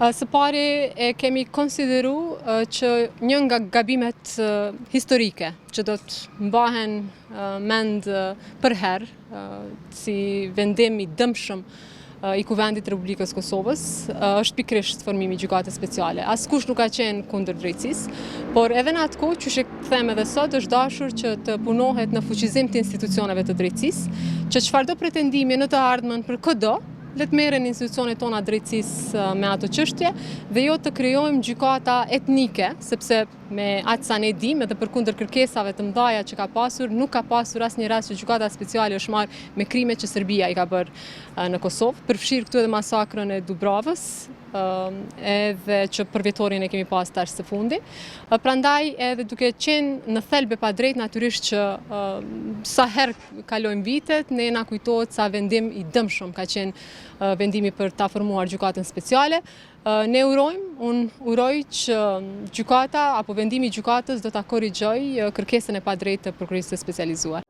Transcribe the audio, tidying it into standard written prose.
Së pari e kemi konsideru që një nga gabimet historike që do të mbahen mend për herë si vendim i dëmshëm i Kuvendit të Republikës Kosovës është pikërisht formimi i gjykatës speciale. Askush nuk ka qenë kundër drejtësisë, por edhe në atë kohë, që e them edhe sot, është dashur që të punohet në fuqizim të institucioneve të drejtësisë, që çfarëdo pretendimi në të ardhmen për kudo le të merren institucionet tona drejtësisë me ato çështje dhe jo të krijojmë gjykata etnike, sepse me atë sa ne dim edhe përkundër kërkesave të mëdha që ka pasur, nuk ka pasur asnjë rast që gjykata speciale është marrë me krimet që Serbia i ka bërë në Kosovë, përfshirë këtu edhe masakrën e Dubravës, edhe që për vjetorin e kemi pas tash së fundi. Prandaj edhe duke qenë në thelbe pa drejt, natyrisht që sa herë kalojmë vitet, ne na kujtohet sa vendim i dëmshëm ka qenë vendimi për ta formuar gjykatën speciale. Ne unë uroj që gjykata apo vendimi i gjykatës do ta korrigjojë kërkesën e padrejtë të prokurisë specializuar.